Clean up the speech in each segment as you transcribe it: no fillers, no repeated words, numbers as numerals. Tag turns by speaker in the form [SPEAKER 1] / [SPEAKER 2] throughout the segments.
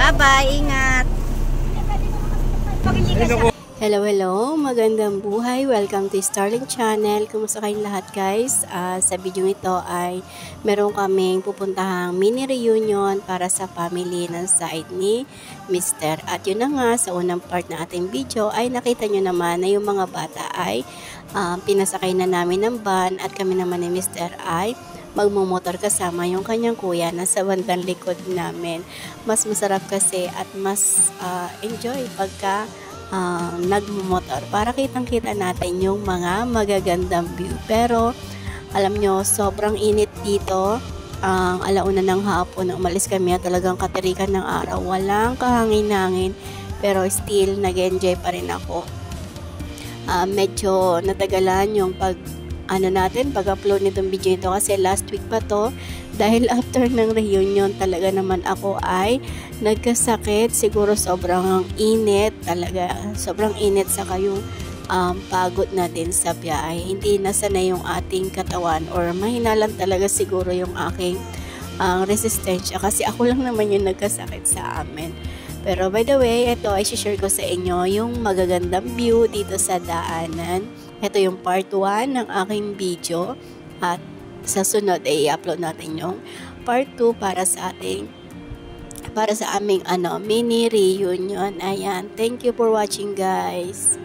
[SPEAKER 1] Bye-bye, ingat.
[SPEAKER 2] Hello, magandang buhay. Welcome to Starling Channel. Kumusta kayong lahat, guys? Sa video ito ay meron kaming pupuntahang mini reunion para sa family ng side ni Mr. At yun na nga, sa unang part na ating video ay nakita nyo naman na yung mga bata ay pinasakay na namin ng van at kami naman ni Mr. ay magmumotor kasama yung kanyang kuya na sa bandang likod namin. Mas masarap kasi at mas enjoy pagka nagmumotor para kitang-kita natin yung mga magagandang view. Pero alam nyo, sobrang init dito. Ang alauna ng hapon na umalis kami at talagang katirikan ng araw, walang kahangin-hangin, pero still nag-enjoy pa rin ako. Medyo natagalan yung pag-upload nitong video ito kasi last week pa to, dahil after ng reunion talaga naman ako ay nagkasakit. Siguro sobrang init talaga, sobrang init sa yung pagod natin sa biyahe. Hindi nasanay yung ating katawan or mahina lang talaga siguro yung aking resistensya kasi ako lang naman yung nagkasakit sa amin. Pero by the way, ito ay share ko sa inyo yung magagandang view dito sa daanan. Ito yung part 1 ng aking video at sa sunod ay i-upload natin yung part 2 para sa aming mini reunion. Ayan, thank you for watching, guys.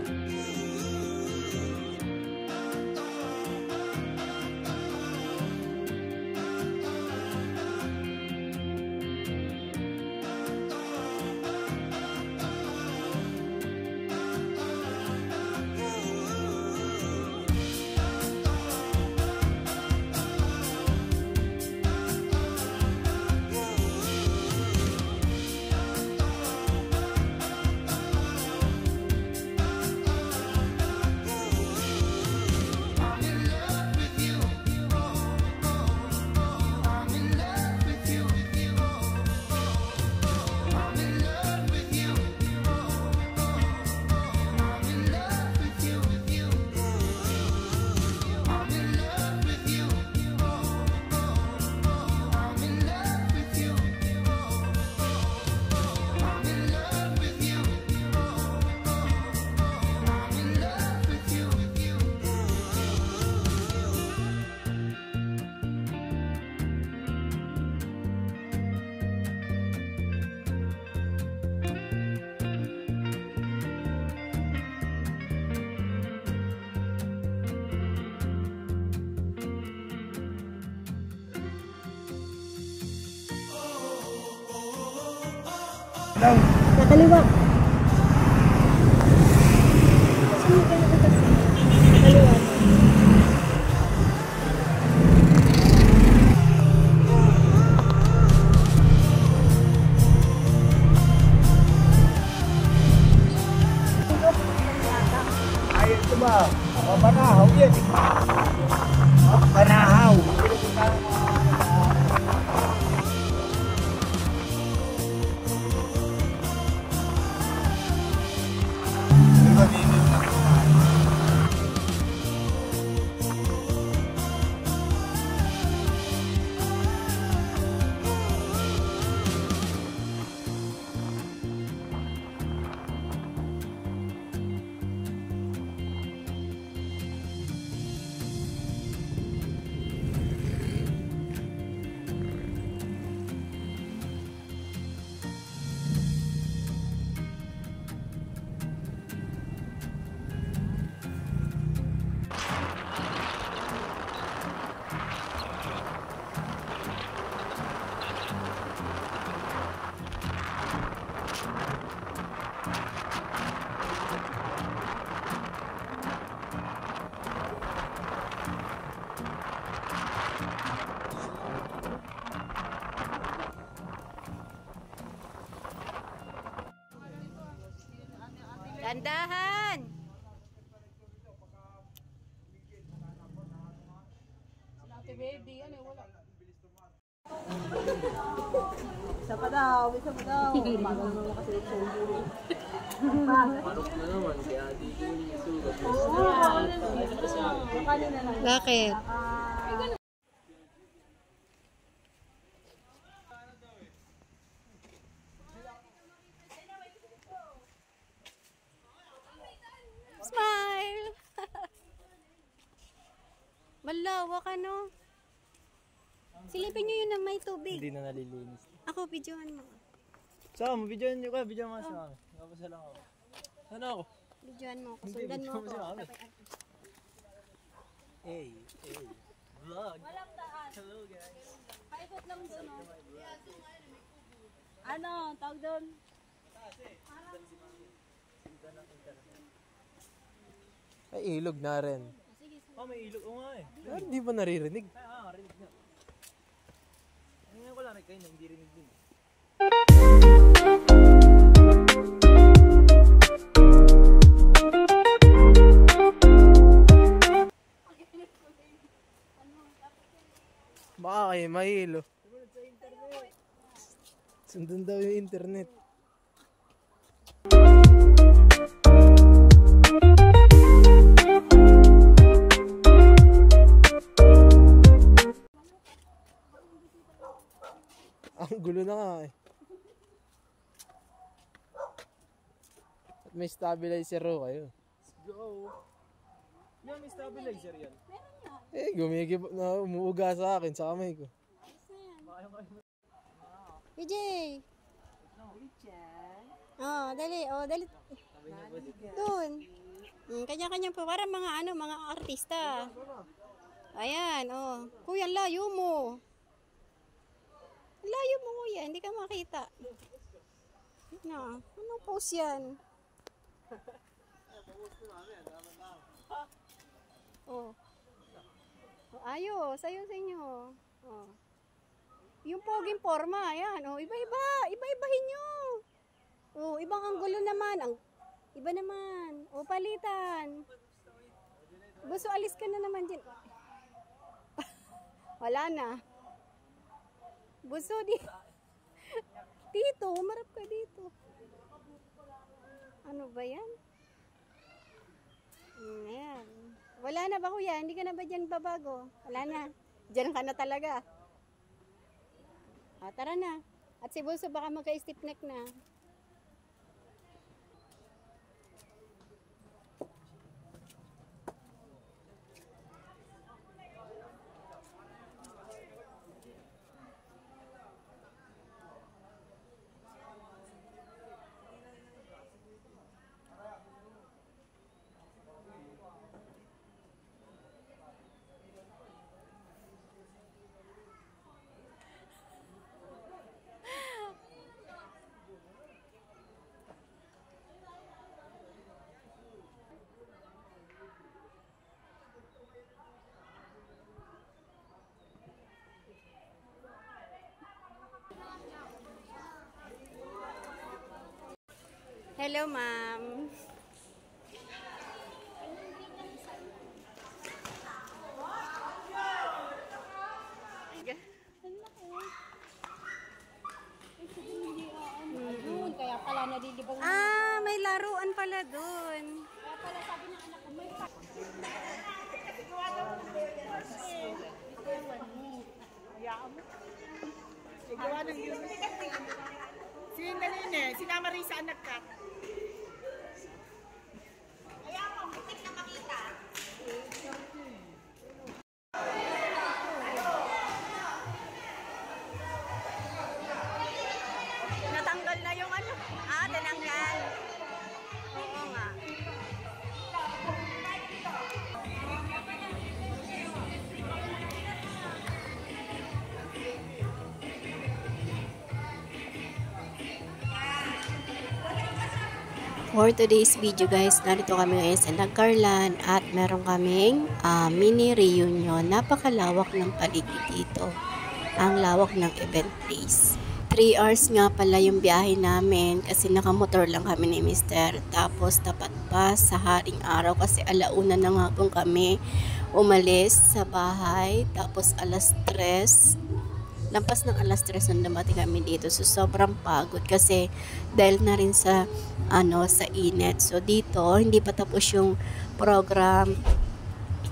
[SPEAKER 1] Sa kaliwa.
[SPEAKER 3] Ay, ito ba? Panahaw yan. Panahaw.
[SPEAKER 1] Dandahan! Ate baby, ano wala. Isa pa daw. Bagal mo kasi yung sundo. Parok na naman, kaya di yung sugat.
[SPEAKER 2] Bakit? malawak ano. Silipin nyo yun na may tubig.
[SPEAKER 4] Hindi na nalilinis.
[SPEAKER 2] Ako, videohan mo.
[SPEAKER 4] Saan mo? Videohan nyo ka. Videohan mo sa kami. Kapasa lang ako. Saan ako?
[SPEAKER 2] Videohan mo ako.
[SPEAKER 4] Hindi,
[SPEAKER 2] Sundan mo
[SPEAKER 4] videohan mo
[SPEAKER 2] ako.
[SPEAKER 4] sa kami. Hey, hey. Vlog.
[SPEAKER 1] Walang daan.
[SPEAKER 4] Hello guys.
[SPEAKER 1] Paikot lang doon, oh. Ano, tawag doon?
[SPEAKER 4] Ay, ilog na rin. Oh, may ilog. Oo nga eh. Hindi ba naririnig? Ay, rinig na. Ngayon ko lang kayo na hindi rinig din. Baka kayo mahilo. Sundan daw yung internet. Ang gulo na nga eh. At may stabilizer raw kayo. Let's go. Yan, may stabilizer yan. Eh, gumigib na umuuga sa akin sa kamay ko.
[SPEAKER 2] PJ! Oh, dali. Oh, dali. Doon. Kanya-kanya po. Para mga mga artista. Ayan, oh. Kuya, layo mo. Layo mo, kuya. Hindi ka makita. Anong pose yan? Oh. Ayos. Ayos sa inyo. Oh. Yung poging forma, ayan. Oh, iba-iba. Iba-ibahin nyo. Oh, ibang anggulo naman. Iba naman. Oh, palitan. Buso, alis ka na naman dyan. Wala na. Buso, dito, umarap ka dito. Ano ba yan? Ayan. Wala na ba, kuya? Hindi ka na ba dyan babago? Wala na. Dyan ka na talaga. Tara na. At si Buso baka magka-stiff neck na. Hello, ma'am.
[SPEAKER 1] Kaya pala nadilibang.
[SPEAKER 2] May laruan pala dun.
[SPEAKER 1] Kaya pala sabi ng anak ko, may
[SPEAKER 5] Gawa ng yun. Sinama rin sa anak ka. Kaya mo, bitik na makita.
[SPEAKER 2] Natanggal na yung ano. Tinanggal. Oo nga. For today's video guys, narito kami ngayon sa Nagcarlan at meron kaming mini reunion. Napakalawak ng paligid dito. Ang lawak ng event place. 3 hours nga pala yung biyahe namin kasi nakamotor lang kami ni Mr. Tapos tapat pa sa haring araw kasi alauna na nga po kami umalis sa bahay. Tapos alas 3. Lampas ng alas 3 nung dumating kami dito. So, sobrang pagod kasi dahil na rin sa, sa init. So, dito, hindi pa tapos yung program.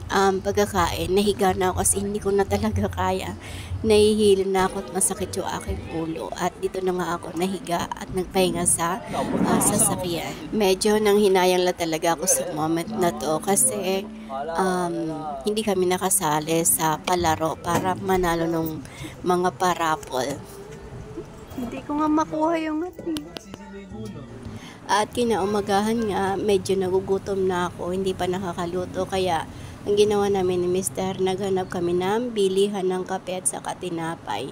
[SPEAKER 2] pagkakain. Nahiga na ako kasi hindi ko na talaga kaya. Nahihilo na ako at masakit yung aking ulo. At dito na nga ako nahiga at nagpahinga sa sasakyan. Medyo nang hinayang lang talaga ako sa moment na to kasi hindi kami nakasali sa palaro para manalo ng mga parapol. Hindi ko nga makuha yung At kinaumagahan nga, medyo nagugutom na ako, hindi pa nakakaluto. Kaya ang ginawa namin ni Mr., naghanap kami ng bilihan ng kape at saka tinapay.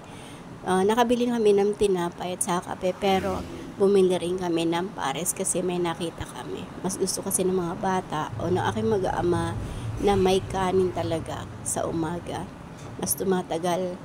[SPEAKER 2] Nakabili kami ng tinapay at saka kape, pero bumili rin kami ng pares kasi may nakita kami. Mas gusto kasi ng mga bata o ng aking mag-aama na may kanin talaga sa umaga. Mas tumatagal,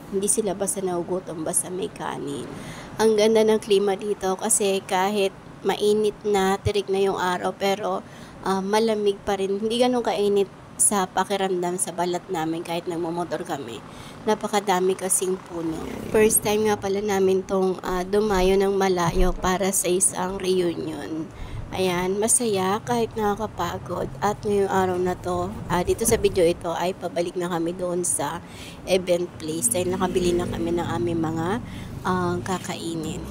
[SPEAKER 2] hindi sila basta nagugutom, basta may kanin. Ang ganda ng klima dito kasi kahit mainit na, tirik na yung araw, pero malamig pa rin. Hindi ganun kainit sa pakiramdam sa balat namin kahit nagmumotor kami. Napakadami kasing puno. First time nga pala namin tong dumayo ng malayo para sa isang reunion. Ayan, masaya kahit nakakapagod. At ngayong araw na to, dito sa video ito ay pabalik na kami doon sa event place dahil nakabili na kami ng aming mga kakainin.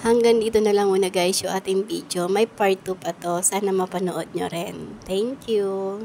[SPEAKER 2] Hanggang dito na lang muna guys yung ating video. May part 2 pa to. Sana mapanood nyo rin. Thank you!